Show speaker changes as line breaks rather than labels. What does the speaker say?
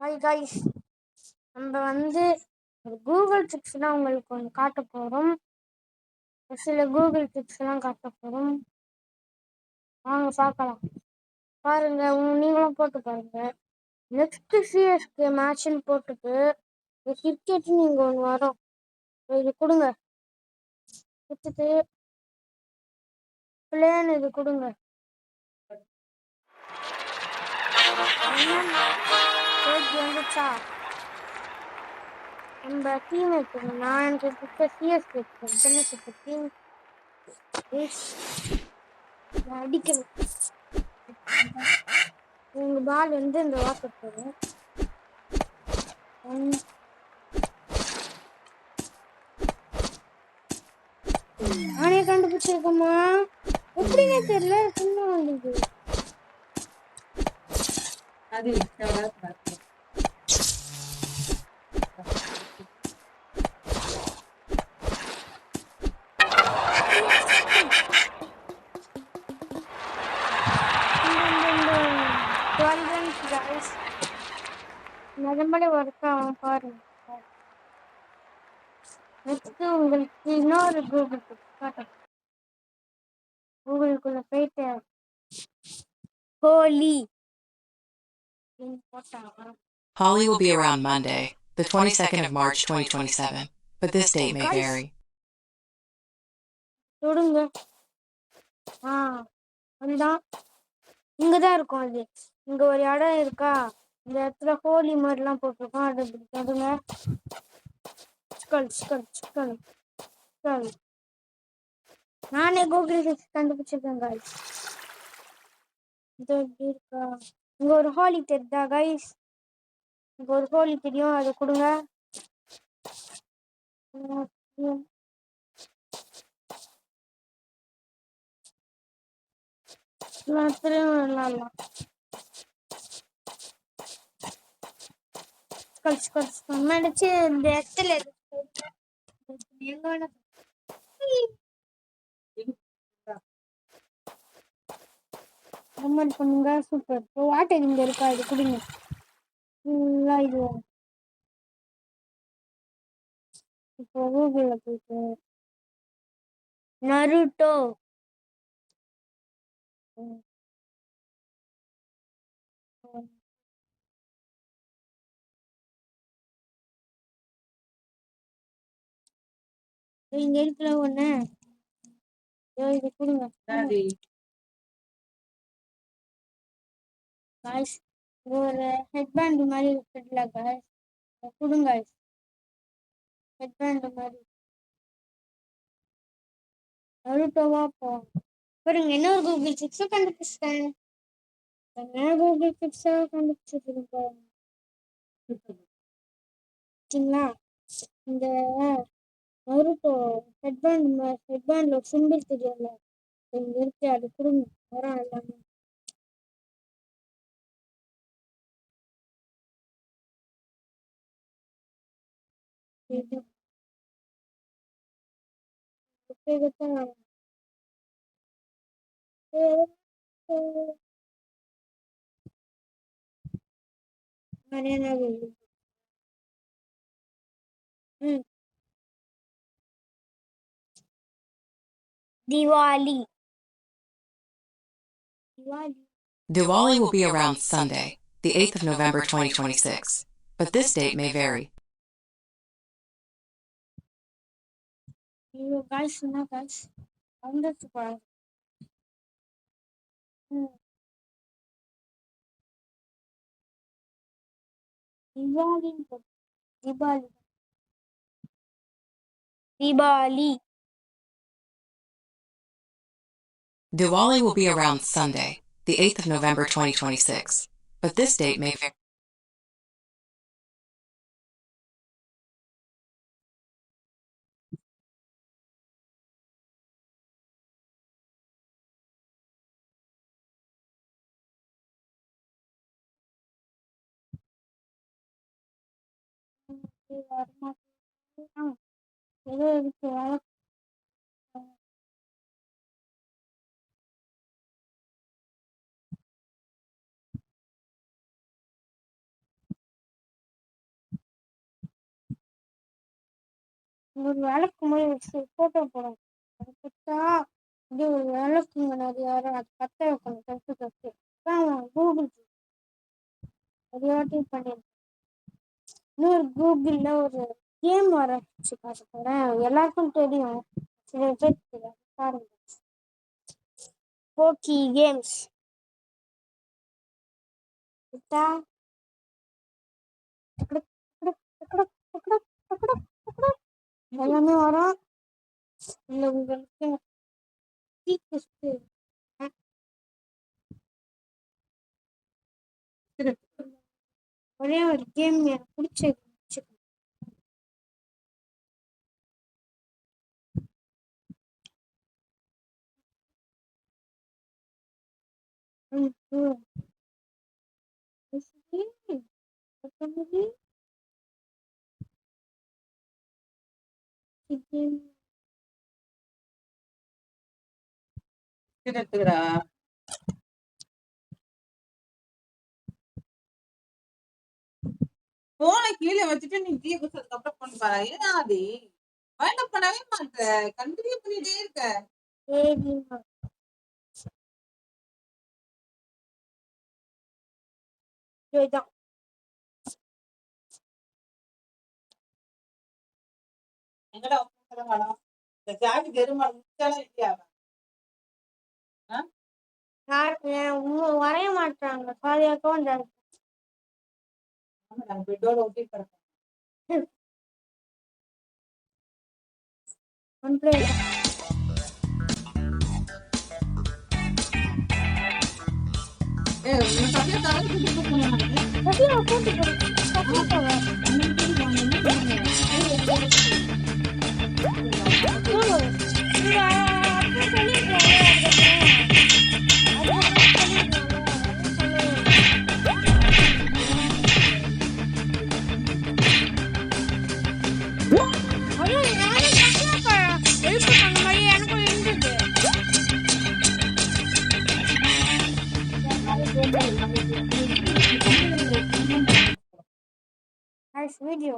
Hi guys, நம்ம ஒரு Google ட்ரிக்ஸ்லாம் உங்களுக்கு ஒன்று காட்ட போகிறோம். சில கூகுள் ட்ரிக்ஸ்லாம் காட்ட போகிறோம். வாங்க பார்க்கலாம். பாருங்க, நீங்களும் போட்டு பாருங்க. நெக்ஸ்ட் சிஎஸ்கே மேட்ச்னு போட்டுட்டு கிரிக்கெட்னு நீங்கள் ஒன்று வரும், இது கொடுங்க. கொடுத்துட்டு பிளேன்னு இது கொடுங்க. வந்துச்சா நம்ம டீம் எடுத்துங்க. நான் எனக்கு சிஎஸ்கே சென்னை சூப்பர் டீம் அடிக்கணும். உங்க பால் இந்த வாட்டர் போகும். நானே கண்டுபிடிச்சிருக்கோமா? எப்படின்னே தெரியல. சும்மா வந்து நிஜமாலே ஒர்க் ஆகும் பாருங்க. நெக்ஸ்ட் உங்களுக்கு இன்னொரு கூகுளுக்குள்ள போயிட்டு
Holi will be around Monday, the 22nd of March 2027, but this date may vary.
தொடுங்க. அதுதான் இங்கதான் இருக்கும். அது இங்க ஒரு இடம் இருக்கா, இந்த இடத்துல ஹோலி மாதிரிலாம் போட்டிருக்கோம். அது தொடுங்க. நானே கூகுள் கண்டுபிடிச்சிருக்கேன் காய்ஸ். இது எப்படி இருக்கா? இங்க ஒரு ஹோலி தெரியுதா காய்ஸ்? இங்க ஒரு ஹோலி தெரியும், அதை கொடுங்க. விளையாடலாம். மடிச்சு இந்த இடத்துல பண்ணுங்க. சூப்பர். வாட்டர் இங்க இருக்கா, இது குடிங்க. இது இப்போ கூகுள்ல போயிட்டு நருட்டோ இங்க இருக்கிற ஒண்ணு இது கொடுங்க. காய்ஸ், ஒரு ஹெட்பேண்ட் மாதிரி இருக்குல்ல காய்ஸ், கொடுங்க. ஹெட்பேண்ட் மாதிரி நருட்டோவா பாருங்க. இன்னொரு கூகுள் சிக்ஸும் கண்டுபிடிச்சிட்டேன். கூகுள் சிக்ஸா கண்டுபிடிச்சிருக்கேன். இந்த நருட்டோ ஹெட்பேண்ட்ல சிம்பிள் தெரியல, இங்க இருக்கு, அது கொடுங்க. வரோம் எல்லாமே.
Diwali will be around Sunday, the 8th of November 2026, but this date may vary.
Guys, வந்துச்சு பாருங்க. Deepavali.
Diwali will be around Sunday, the 8th of November 2026, but this date may vary.
ஏதோ இருக்கு. ஒரு விளக்கு மாதிரி வச்சு போட்டோ போடணும். அதை பார்த்தா அப்படியே ஒரு விளக்குங்க நிறைய வரும். அது பற்ற வைக்கணும் தப்பு தப்பு. அதான் கூகுள் ஒரு வாட்டி பண்ணியிருக்கேன். இன்னொரு கூகுளில் ஒரு கேம் வரைச்சு பார்க்க போகிறேன். எல்லாருக்கும் தெரியும், சில பேருக்கு தெரியாது. பாருங்க, போக்கி கேம்ஸ் விட்டா எல்லாமே வரும். இல்லை உங்களுக்கு ஒரே ஒரு கேம் எனக்கு பிடிச்சது.
எடுத்துக்கிறா போனை கீழே வச்சுட்டு நீ டீ குடிச்சதுக்கு அப்புறம் பண்ண பாரு. ஏன்னா அது வேண்டாம் பண்ணவே மாட்ட, கண்டினியூ பண்ணிட்டே இருக்க.
இதுதான்
எங்கடா மேடம் இந்த ஜாதி பெருமாள் முடிச்சாலும் இல்லையா?
வரைய மாட்டாங்க. பாதியாக்கம் இந்த
நாங்க பெட்டோட ஒட்டி கிடப்போம். Nice video.